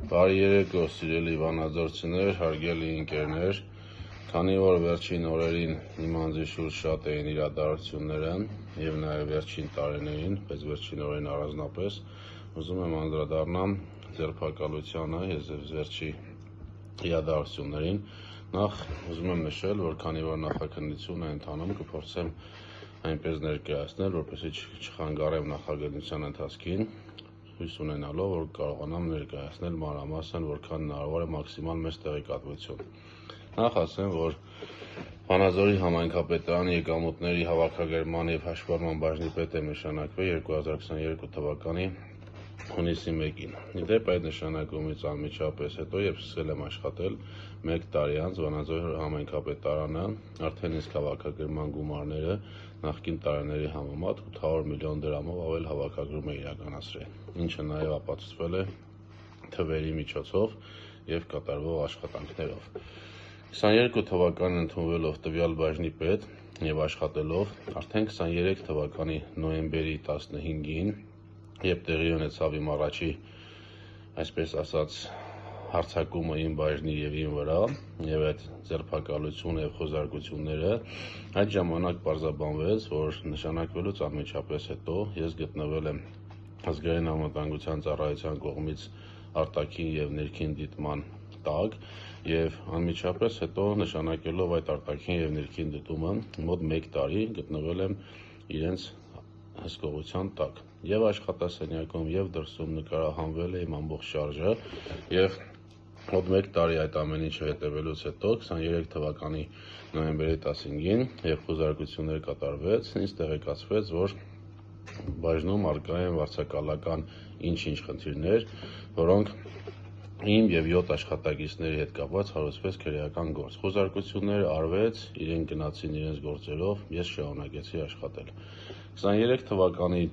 Բարի երեկո, սիրելի վանաձորցիներ, հարգելի ընկերներ, քանի որ վերջին օրերին իմ անձի շուրջ շատ էին իրադարձությունները եւ նաեւ վերջին տարիներին, բայց վերջին օրերին առանձնապես, ուզում եմ անդրադառնամ ձերբակալությանը եւ վերջի իրադարձություններին։ Նախ ուզում եմ նշել, որ քանի որ նախաքննություն է ընթանում, կփորձեմ այնպես ներկայացնել, որպեսզի չխանգարեմ նախագծության ընթացքին, հույս ունենալով, որ կարողանամ ներկայացնել մանրամասն, որքան հնարավոր է մաքսիմալ մեծ տեղեկատվություն։ Նախ ասեմ, որ Վանաձորի համայնքապետարանի եկամուտների հավաքագրման եւ հաշվառման բաժնի պետ եմ նշանակվել 2022 թվականի հունիսի 1-ին։ Իդեպ այդ նշանակումից անմիջապես հետո երբ սկսել եմ աշխատել 1 տարի անց Վանաձորի համայնքապետարանը արդեն իսկ հավաքագրման գումարները նախկին տարիների համեմատ 800 միլիոն դրամով ավել հավաքագրում է իրականացրել, ինչը նաև ապացուցվել է թվերի միջոցով եւ կատարվող աշխատանքներով։ 22 թվականին ընդունվելով տվյալ բաժնի պետ եւ աշխատելով արդեն 23 թվականի նոյեմբերի 15-ին, երբ տեղի ունեցավ իմ առաջի, այսպես ասած, հարձակումը իմ բաժնի եւ իմ վրա եւ այդ ձերբակալությունը եւ խոզարկությունները, այդ ժամանակ պարզաբանվեց, որ նշանակվելուց անմիջապես հետո ես գտնվել եմ ազգային անվտանգության ծառայության կողմից արտաքին եւ ներքին դիտման տակ եւ անմիջապես հետո նշանակելով այդ արտաքին եւ ներքին դիտումը մոտ 1 տարի գտնվել եմ իրենց հսկողության տակ եւ աշխատասենյակում եւ դրսում նկարահանվել է իմ ամբողջ շարժը եւ մոտ 1 տարի այդ ամեն ինչը հետևելուց հետո 23 թվականի նոյեմբերի 15-ին երբ խոզարկություններ կատարվեց, ինձ տեղեկացվեց, որ բաժնում առկա են վարձակալական ինչ-ինչ խնդիրներ, որոնք իմ եւ 7 աշխատակիցների հետ կապված հարուցվեց քրեական գործ։ Խոզարկությունները արվեց, իրենք գնացին իրենց գործերով, ես շարունակեցի աշխատել։ 23 թվականի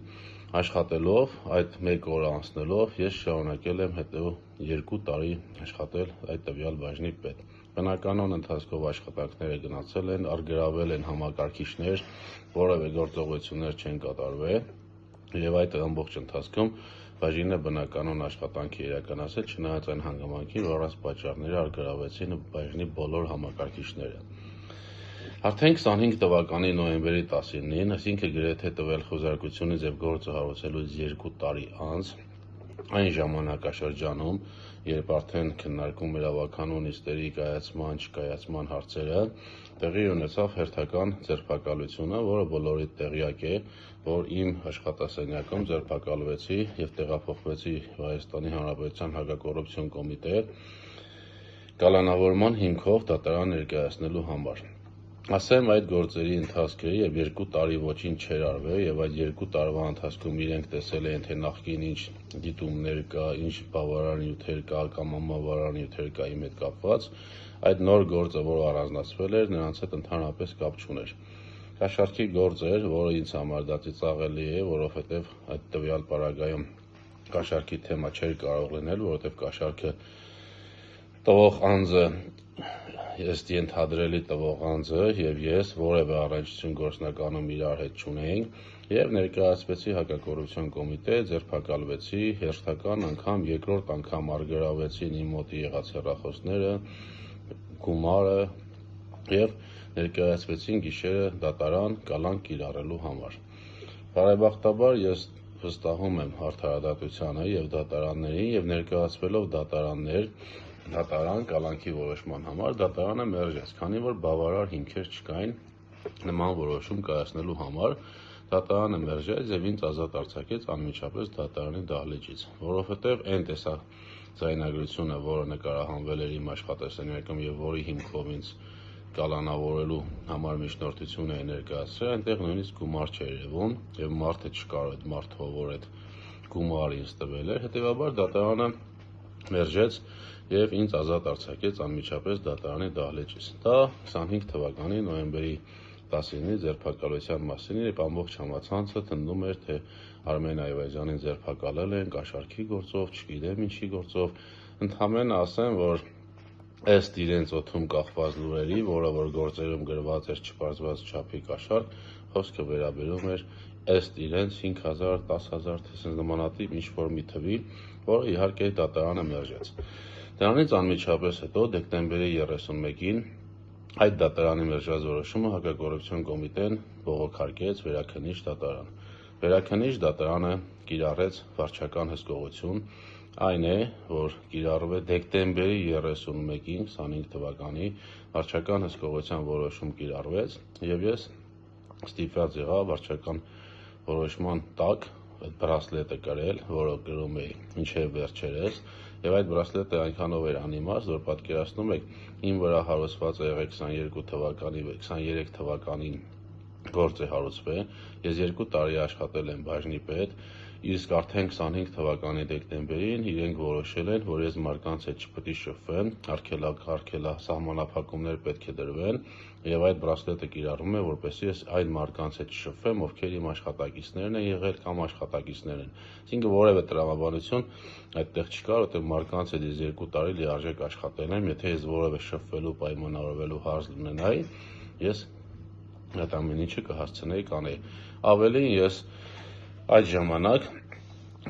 աշխատելով, այդ 1 օր անցնելով, ես շարունակել եմ հետո 2 տարի աշխատել այդ տվյալ բաժնի պետ։ Բնականon ընթացքով աշխատանքները գնացել են, արգրավել են համակարգիչներ, որևէ գործողություններ չեն կատարվել եւ այդ ամբողջ ընթացքում բաժինը բնականon աշխատանքի իրականացել, չնայած այն հանգամանքին, որ առանց պատճառների արգրավեցին բաժնի բոլոր համակարգիչները։ Արդեն 25 թվականի նոյեմբերի 19-ին, այսինքն գրեթե տվյալ խոզարկությունից եւ գործը հարուցելուց 2 տարի անց, այն ժամանակաշրջանում, երբ արդեն քննարկում էր ավականու նիստերի կայացման, չկայացման հարցերը, տեղի ունեցավ հերթական ձերբակալությունը, որը բոլորիդ տեղյակ է, որ իմ աշխատասենյակում ձերբակալվեցի եւ տեղափոխվեցի Հայաստանի Հանրապետության հակակոռուպցիոն կոմիտե կալանավորման հիմքով դատարան ներկայացնելու համար։ Ասեմ, այդ գործերի ընթացքը եւ 2 տարի ոչինչ չէր արվել եւ այդ 2 տարվա ընթացքում իրենք տեսել են, թե նախկին ինչ դիտումներ կա, ինչ բավարար նյութեր կա կամ անբավարար նյութեր կա իմ հետ կապված, այդ նոր գործը, որ առանձնացվել էր, նրանց հետ ընդհանրապես կապ չուներ։ Կաշառքի գործ էր, որը ինձ համար դա ծիծաղելի է, որովհետեւ այդ տվյալ պարագայում կաշառքի թեմա չէր կարող լինել, որովհետեւ կաշառքը տվող անձը ըստ ենթադրելի տվող անձը եւ ես որևէ առնչություն գործնականում իրար հետ չունեինք եւ ներկայացվեցի հակակոռուպցիոն կոմիտե, ձերբակալվեցի, հերթական անգամ, երկրորդ անգամ արգրավեցին իմ մոտ եղած հեռախոսները, գումարը եւ ներկայացվեցին գիշերը դատարան կալանք կիրառելու համար։ Բարեբախտաբար ես վստահում եմ արդարադատությանը եւ դատարաններին եւ ներկայացվելով դատարան կալանքի որոշման համար դատարանը մերժեց, քանի որ բավարար հիմքեր չկային նման որոշում կայացնելու համար, դատարանը մերժեց եւ ինձ ազատ արձակեց անմիջապես դատարանի դահլիճից, որովհետեւ այն տեսակ ձայնագրությունը, որը նկարահանվել էր իմ աշխատասենյակում եւ որի հիմքով ինձ կալանավորելու համար միջնորդություն է ներկայացրել, այնտեղ նույնիսկ գումար չէր երևում եւ մարդը չկար այդ մարդը, որ այդ գումարը ինձ տվել էր, հետեւաբար դատարանը մերժեց եւ ինձ ազատ արձակեց անմիջապես դատարանի դահլիճից։ Դա 25 թվականի նոյեմբերի 19-ի ձերբակալության մասին, երբ ամբողջ համացանցը թնդում էր, թե Արմեն Այվազյանին ձերբակալել են կաշառքի գործով, չգիտեմ ինչի գործով, ընդհանրապես ասեմ, որ ըստ իրենց օդում կախված լուրերի, որը որ գործերում գրված էր չպարզված չափի կաշառք, խոսքը վերաբերում էր ըստ իրենց 5000, 10000 թե նմանատիպ ինչ-որ մի թվի, որը իհարկե դատարանը մերժեց։ Դրանից անմիջապես հետո դեկտեմբերի 31-ին այդ դատարանի մերժած որոշումը հակակոռուպցիոն կոմիտեն բողոքարկեց Վերաքննիչ դատարան։ Վերաքննիչ դատարանը կիրառեց վարչական հսկողություն, այն է, որ կիրառվե դեկտեմբերի 31-ին 25 թվականի վարչական հսկողության որոշում կիրառվեց, եւ ես ստիպված եղա վարչական որոշման տակ այդ բրասլետը կրել, որը կրում էի մինչև վերջերս, եւ այդ բրասլետը այնքանով էր անիմաստ, որ պատկերացնում եք, իմ վրա հարուցված է եղել 23 թվականին գործ է հարուցվել, ես 2 տարի աշխատել եմ բաժնի պետ, իսկ արդեն 25 թվականի դեկտեմբերին իրենք որոշել են, որ ես մարդկանց հետ չպետք է շփվեմ, սահմանափակումներ պետք է դրվեն, եւ այդ բրասլետը կիրառվում է, որպեսզի ես այն մարդկանց հետ շփվեմ, ովքեր իմ աշխատակիցներն են եղել կամ աշխատակիցներ են։ Այսինքն որևէ տրամաբանություն այդտեղ չկար, որտեղ մարդկանց հետ ես 2 տարի լիարժեք աշխատել եմ, եթե ես որևէ շփվելու պայմանավորվելու հարց ունենայի, ես այդ ամեն ինչը կհասցնեի կանեի։ Ավելին ես այդ ժամանակ,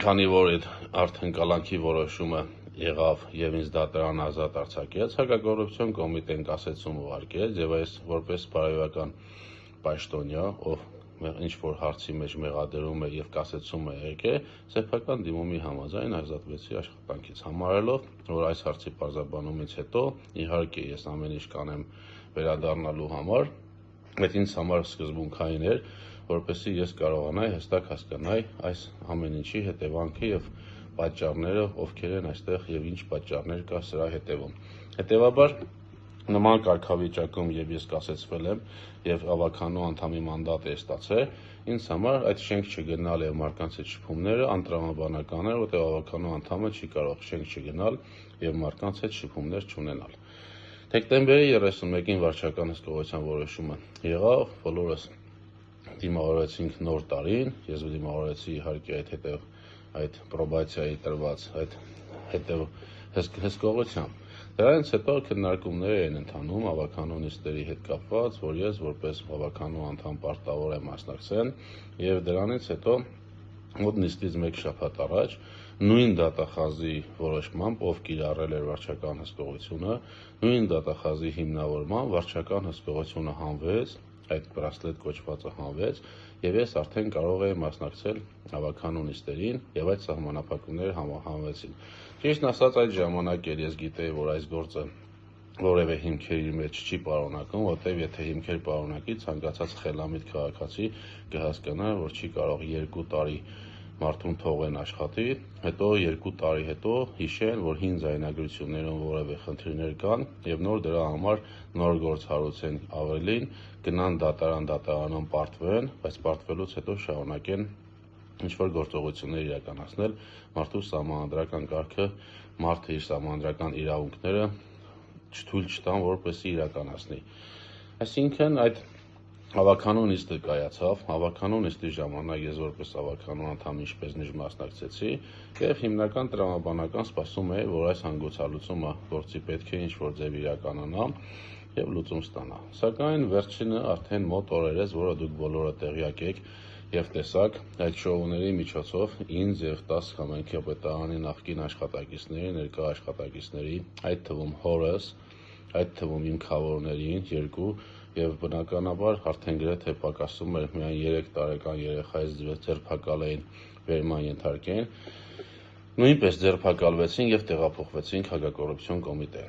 քանի որ այդ արդեն կալանքի որոշումը եղավ եւ ինձ դատարան ազատ արձակեց, հակակոռուպցիոն կոմիտեն կասեցում ուղարկեց եւ այս որպես բարոյական պաշտոնյա, ով ինչ որ հարցի մեջ մեղադրում է եւ կասեցում է եկե, սեփական դիմումի համաձայն ազատվեցի աշխատանքից, համարելով, որ այս հարցի պարզաբանումից հետո իհարկե ես ամեն ինչ կանեմ վերադառնալու համար, այդ ինձ համար սկզբունքային էր, որպեսզի ես կարողանայի հստակ հասկանայի այս ամեն ինչի հետևանքը եւ պատճառները, ովքեր են այստեղ եւ ինչ պատճառներ կա սրա հետևում։ Հետևաբար նման կարգավիճակում եւ ես կասեցվել եմ եւ ավականու անդամի մանդատ է ստացել, ինձ համար այդ շենք չգնալ եւ մարդկանց հետ շփումները անտրամաբանական է, որտեղ ավականու անդամը չի կարող շենք չգնալ եւ մարդկանց հետ շփումներ չունենալ։ Դեկտեմբերի 31-ին վարչական հսկողության որոշումը եղավ, բոլորս դիմավորեցինք նոր տարին, ես դիմավորեցի իհարկե այդ պրոբացիայի տրված այդ հսկողությամբ։ Դրանից հետո քննարկումներ են ընթանում ավականու նիստերի հետ կապված, որ ես որպես ավականու անդամ պարտավոր եմ մասնակցել, եւ դրանից հետո մոտ նիստից 1 շաբաթ առաջ նույն դատախազի որոշմամբ, ով կիրառել էր վարչական հսկողությունը, նույն դատախազի հիմնավորմամբ վարչական հսկողությունը հանվեց, այդ բրասլետ կոչվածը հանվեց, եւ ես արդեն կարող էի մասնակցել ավականու նիստերին եւ այդ սահմանափակումները հանվեցին։ Ճիշտն ասած, այդ ժամանակ էլ ես գիտեի, որ այս գործը որևէ հիմքերի մեջ չի պարունակում, որտեղ եթե հիմքեր պարունակի, ցանկացած խելամիտ քաղաքացի կհասկանա, որ չի կարող 2 տարի մարդուն թողեն աշխատի, հետո 2 տարի հետո հիշեն, որ հին ձայնագրություններում որևէ խնդիրներ կան եւ նոր դրա համար նոր գործ հարուցեն ավելին, գնան դատարանում պարտվեն, բայց պարտվելուց հետո շարունակեն ինչ-որ գործողություններ իրականացնել մարդու սահմանադրական կարգը, մարդը իր սահմանադրական իրավունքները չթույլ չտան, որպեսզի իրականացնի։ Այսինքն այդ ավականու նիստը կայացավ, ավականու նիստի ժամանակ ես որպես ավականու անդամ ինչպես նույն մասնակցեցի եւ հիմնական տրամաբանական սպասում է, որ այս հանգուցալուծումը գործի պետք է ինչ-որ ձև իրականանա եւ լուծում ստանա։ Սակայն վերջինը արդեն մոտ օրերից, որը դուք բոլորը տեղյակ եք եւ տեսաք այդ շոուների միջոցով ինձ եւ 10 համայնքապետարանի նախկին աշխատակիցների, ներկա աշխատակիցների, այդ թվում հորս, այդ թվում իմ քավորներին 2 եւ բնականաբար արդեն գրեթե պակասում էր միայն 3 տարեկան երեխայից ձերբակալային վերման ենթարկեն, նույնպես ձերբակալվեցին եւ տեղափոխվեցին հակակոռուպցիոն կոմիտե։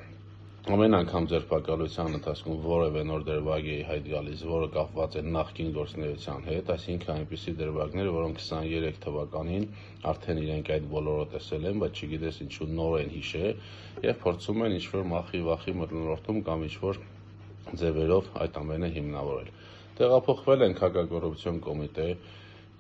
Ամեն անգամ ձերբակալության ընթացքում որևէ նոր դրվագ է հայտ գալիս, որը կապված է նախկին գործունեության հետ, այսինքն այնպիսի դրվագներ, որոնք 23 թվականին արդեն իրենք այդ բոլորը տեսել են, բայց չգիտես ինչու նոր են հիշել եւ փորձում են ինչ-որ մախի-վախի մթնոլորտում կամ ինչ-որ ձևերով այդ ամենը հիմնավորել։ Տեղափոխվել են հակակոռուպցիոն կոմիտե,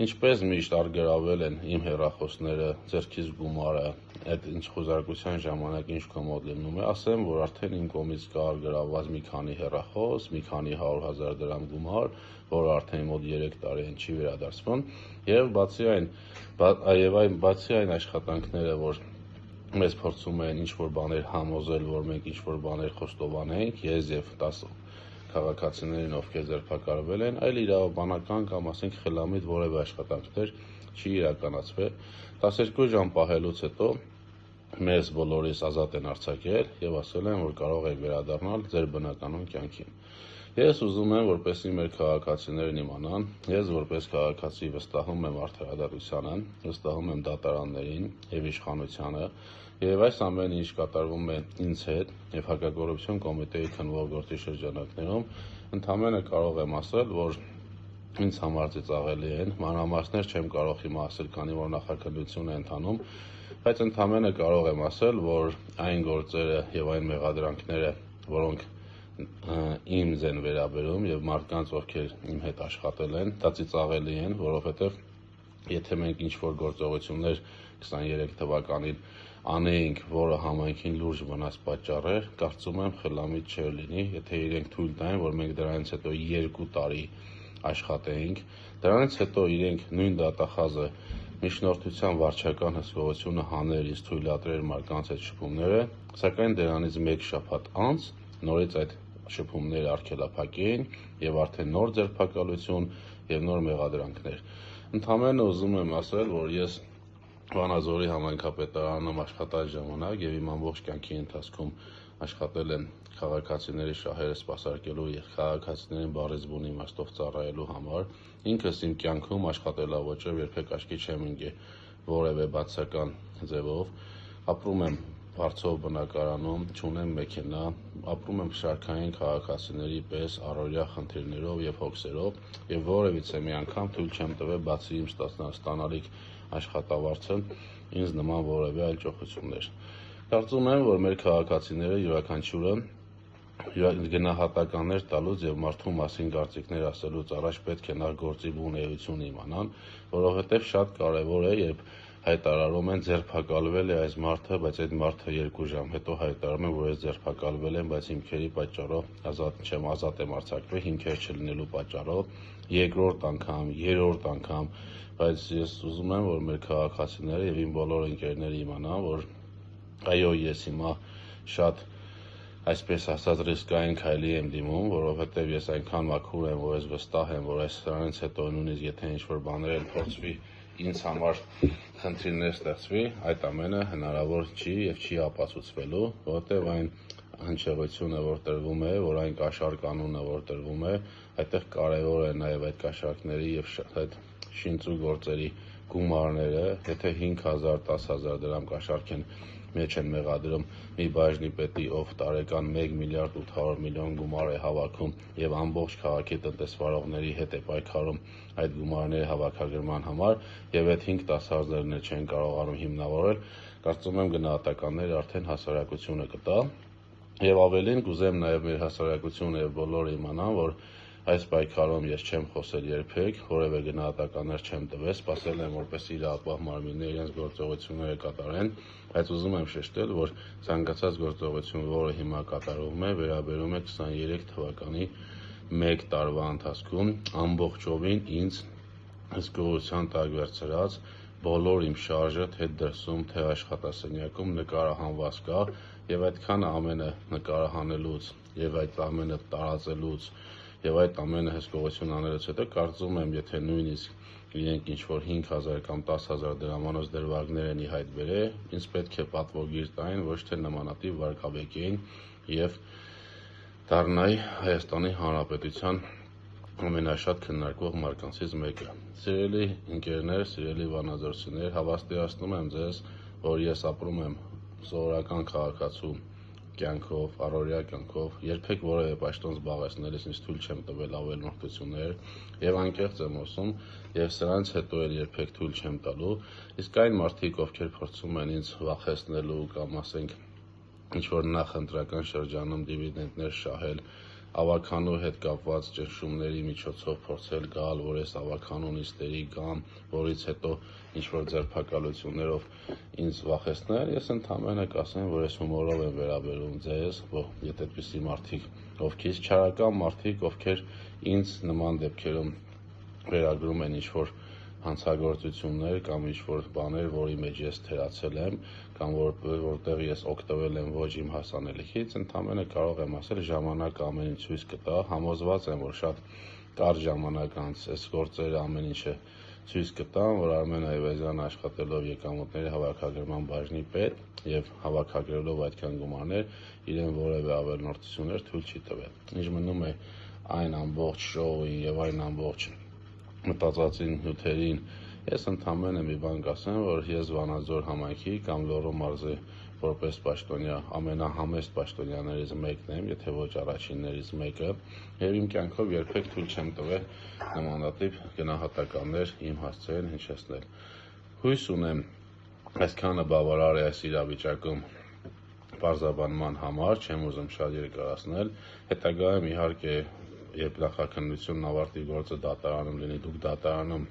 ինչպես միշտ արգելավել են իմ հեռախոսները, ձեռքից գումարը, այդ ինչ խոզարկության ժամանակ ինչ կոմոդ լինում է, ասեմ, որ արդեն իմ կողմից կա արգելաված մի քանի հեռախոս, մի քանի 100,000 դրամ գումար, որը արդեն մոտ 3 տարի են չի վերադարձվում, եւ բացի այն աշխատանքները, որ մեզ փորձում են ինչ-որ բաներ համոզել, որ մենք ինչ-որ բաներ խոստովանենք, ես եւ 10 քաղաքացիներին, ովքեր ձերբակալվել են, այլ իրավաբանական կամ ասենք խելամիտ որևէ աշխատանքներ չի իրականացվել։ 12 ժամ պահելուց հետո մեզ բոլորիս ազատ են արձակել եւ ասել են, որ կարող եք վերադառնալ ձեր բնականon կյանքին։ Ես ուզում եմ, որպեսզի մեր քաղաքացիներն իմանան, ես որպես քաղաքացի վստահում եմ արդարադատությանը, վստահում եմ դատարաններին եւ իշխանությանը, եւ այս ամենը ինչ կատարվում է ինձ հետ եւ հակակոռուպցիոն կոմիտեի քննվող գործի շրջանակներում, ընդհանրապես կարող եմ ասել, որ ինձ համար ծիծաղելի են, մանրամասներ չեմ կարող հիմա ասել, քանի որ նախաքննություն է ընթանում, բայց ընդհանրապես կարող եմ ասել, որ այն գործերը եւ այն մեղադրանքները, որոնք ինձ են վերաբերում եւ մարդկանց, ովքեր իմ հետ աշխատել են, դա ծիծաղելի են, որովհետեւ եթե մենք ինչ-որ գործողություններ 23 թվականին անեինք, որը համայնքին լուրջ վնաս պատճառեր, կարծում եմ խելամիտ չէր լինի, եթե իրենք թույլ տային, որ մենք դրանից հետո 2 տարի աշխատեինք, դրանից հետո իրենք նույն դատախազը միջնորդության վարչական հսկողությունը հաներ, իսկ թույլատրեր մարդկանց այդ շփումները, սակայն դրանից 1 շաբաթ անց նորից այդ շփումները արգելափակեին եւ արդեն նոր ձերբակալություն եւ նոր մեղադրանքներ։ Ընդհանրապես ուզում եմ ասել, որ ես Վանաձորի համայնքապետարանում աշխատած ժամանակ եւ իմ ամբողջ կյանքի ընթացքում աշխատել եմ քաղաքացիների շահերը սպասարկելու եւ քաղաքացիներին բառից բուն իմաստով ծառայելու համար, ինքս իմ կյանքում աշխատելավոճով երբեք աչքի չեմ ընկել որևէ բացական ձևով, ապրում եմ Վարձով բնակարանում, չունեմ մեքենա, ապրում եմ շարքային քաղաքացիների պես առօրյա խնդիրներով եւ հոգսերով եւ որևիցե մի անգամ թույլ չեմ տվել բացի իմ ստանալիք աշխատավարձը ինձ նման որևէ այլ ճոխություններ։ Կարծում եմ, որ մեր քաղաքացիները յուրաքանչյուրը գնահատականներ տալուց եւ մարդու մասին կարծիքներ ասելուց առաջ պետք է նախ գործի բուն էությունը իմանան, որովհետեւ շատ կարեւոր է, երբ հայտարարում են ձերբակալվել է այս մարդը, բայց այդ մարդը 2 ժամ հետո հայտարարում են, որ ես ձերբակալվել եմ, բայց հիմքերի պատճառով ազատ եմ արձակվել, հիմքեր չլինելու պատճառով, 2-րդ անգամ, 3-րդ անգամ, բայց ես ուզում եմ, որ մեր քաղաքացիները եւ իմ բոլոր ընկերները իմանան, որ այո, ես հիմա շատ այսպես ասած ռիսկային քայլի եմ դիմում, որովհետեւ ես այնքան մաքուր եմ, որ ես վստահ եմ, որ այս սրանից հետո նույնիսկ եթե ինչ-որ բաներ էլ փորձվի ինձ համար խնդիրներ ստեղծվի, այդ ամենը հնարավոր չի եւ չի ապացուցվելու, որովհետեւ այն հնչեղությունը, որ տրվում է, որ այն կաշառ կանոնը, որ տրվում է, այդտեղ կարեւոր է նաեւ այդ կաշառքների եւ այդ շինծու գործերի գումարները, եթե 5000, 10000 դրամ կաշառք են մեջ են մեղադրում մի բաժնի պետի, ով տարեկան 1 միլիարդ 800 միլիոն գումար է հավաքում եւ ամբողջ քաղաքի տնտեսվարողների հետ է պայքարում այդ գումարների հավաքագրման համար եւ այդ 5-10 հազարներ չեն կարողանում հիմնավորել, կարծում եմ գնահատականները արդեն հասարակությունը կտա եւ ավելին կուզեմ նաեւ մեր հասարակությունը եւ բոլորը իմանան, որ այս պայքարում ես չեմ խոսել երբեք, որևէ գնահատականներ չեմ տվել, սպասել եմ, որպես իրավապահ մարմինները իրենց գործողությունները կատարեն, բայց ուզում եմ շեշտել, որ ցանկացած գործողություն, որը հիմա կատարվում է, վերաբերում է 23 թվականի 1 տարվա ընթացքում ամբողջովին ինձ հսկողության տակ վերցրած բոլոր իմ շարժը, թե դրսում, թե աշխատասենյակում նկարահանված կա եւ այդքան ամենը նկարահանելուց եւ այդ ամենը տարածելուց եւ այդ ամենը հսկողություն անելուց հետո կարծում եմ, եթե նույնիսկ իրենք ինչ-որ 5000 կամ 10000 դրամանոց դրվագներ են ի հայտ բերել, ինձ պետք է պատվոգիր տային, ոչ թե նմանատիպ վարկաբեկեին եւ դառնայի Հայաստանի Հանրապետության ամենաշատ քննարկվող մարկանցից մեկը։ Սիրելի ընկերներ, սիրելի վանաձորցիներ, հավաստիացնում եմ ձեզ, որ ես ապրում եմ սովորական քաղաքացու կյանքով, առօրյա կյանքով, երբեք որևէ պաշտոն զբաղեցնելիս ինձ թույլ չեմ տվել ավելորդություններ եւ անկեղծ եմ ասում եւ սրանից հետո էլ երբեք թույլ չեմ տալու, իսկ այն մարդիկ, ովքեր փորձում են ինձ վախեցնելու կամ ասենք ինչ-որ նախընտրական շրջանում դիվիդենդներ շահել, ավականու հետ կապված ճնշումների միջոցով փորձել գալ, որ ես ավականու նիստերի կամ որից հետո ինչ-որ ձերբակալություններով ինձ վախեցնել, ես ընդհանրապես կասեմ, որ ես հումորով եմ վերաբերում ձեզ, եթե այդպիսի մարդիկ, ովքեր չարական մարդիկ, ովքեր ինձ նման դեպքերում վերագրում են ինչ-որ հանցագործություններ կամ ինչ-որ բաներ, որի մեջ ես թերացել եմ կամ որտեղ ես օգտվել եմ ոչ իմ հասանելիքից, ընդհանրապես կարող եմ ասել ժամանակը ամեն ինչ ցույց կտա, համոզված եմ, որ շատ կարճ ժամանակ անց այս գործերը ամեն ինչը ցույց կտամ, որ Արմեն Այվազյանը աշխատելով եկամուտների հավաքագրման բաժնի պետ եւ հավաքագրելով այդքան գումարներ, իրեն որևէ ավելորդություններ թույլ չի տվել։ Ինչ մնում է այն ամբողջ շոուին եւ այն ամբողջ մտածածին նյութերին, ես ընդամենը մի բան կասեմ, որ ես Վանաձոր համայնքի կամ Լոռու մարզի որպես պաշտոնյա ամենահամեստ պաշտոնյաներից մեկն եմ, եթե ոչ առաջիններից մեկը, եւ իմ կյանքով երբեք թույլ չեմ տվել նմանատիպ գնահատականներ իմ հասցեին հնչեցնել։ Հույս ունեմ այսքանը բավարար է այս իրավիճակում բարձրաբանման համար, չեմ ուզում շատ երկարացնել, հետագայում իհարկե երբ նախաքննությունն ավարտի գործը դատարանում լինի, դուք դատարանում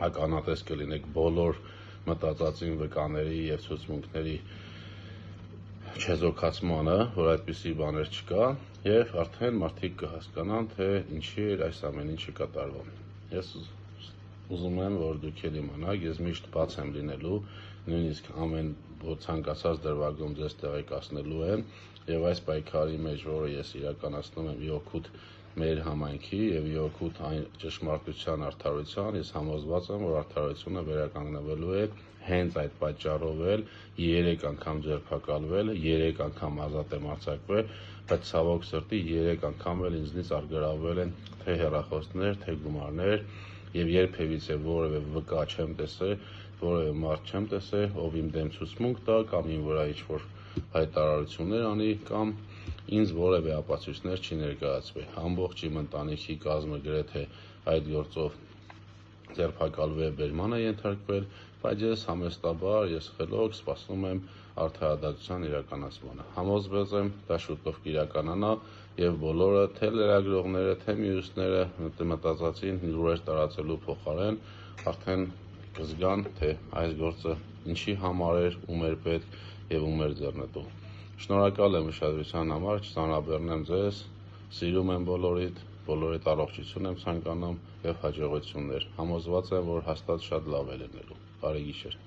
ականատես կլինեք բոլոր մտածածին վկաների եւ ցուցմունքների չեզոքացմանը, որ այդպիսի բաներ չկա, եւ արդեն մարդիկ կհասկանան, թե ինչի է այս ամեն ինչը կատարվում։ Ես ուզում եմ, որ դուք էլ իմանաք, ես միշտ բաց եմ լինելու, նույնիսկ ամեն ցանկացած դրվագում ձեզ տեղեկացնելու եմ, եւ այս պայքարի մեջ, որը ես իրականացնում եմ իօգուտ մեր համայնքի եւ իօգուտ այն ճշմարտության արդարության, ես համոզված եմ, որ արդարությունը վերականգնվելու է հենց այդ պատճառով էլ 3 անգամ ձերբակալվել, 3 անգամ ազատ եմ արձակվել, բայց ցավոք սրտի 3 անգամ էլ ինձնից արգելվել են թե հեռախոսներ, թե գումարներ եւ երբևիցե որևէ վկա չեմ տեսել, որևէ մարդ չեմ տեսել, ով իմ դեմ ցուցմունք տա կամ իմ վրա ինչ-որ հայտարարություններ անի կամ ինձ որևէ ապացույցներ չի ներկայացվել։ Ամբողջ իմ ընտանիքի կազմը գրեթե այդ գործով ձերբակալվել, բերման է ենթարկվել, բայց ես համեստաբար, ես խելոք սպասում եմ արդարադատության իրականացմանը։ Համոզված եմ, դա շուտով կիրականանա եւ բոլորը, թե լրագրողները, թե մյուսները մտածածին լուրեր տարածելու փոխարեն արդեն կզգան, թե այս գործը ինչի համար էր, ում էր պետք եւ ում էր ձեռնտու։ Շնորհակալ եմ ուշադրության համար, չծանրաբեռնեմ ձեզ, սիրում եմ բոլորիդ առողջություն եմ ցանկանում եւ հաջողություններ։ Համոզված եմ, որ հաստատ շատ լավ է լինելու։ Բարի գիշեր։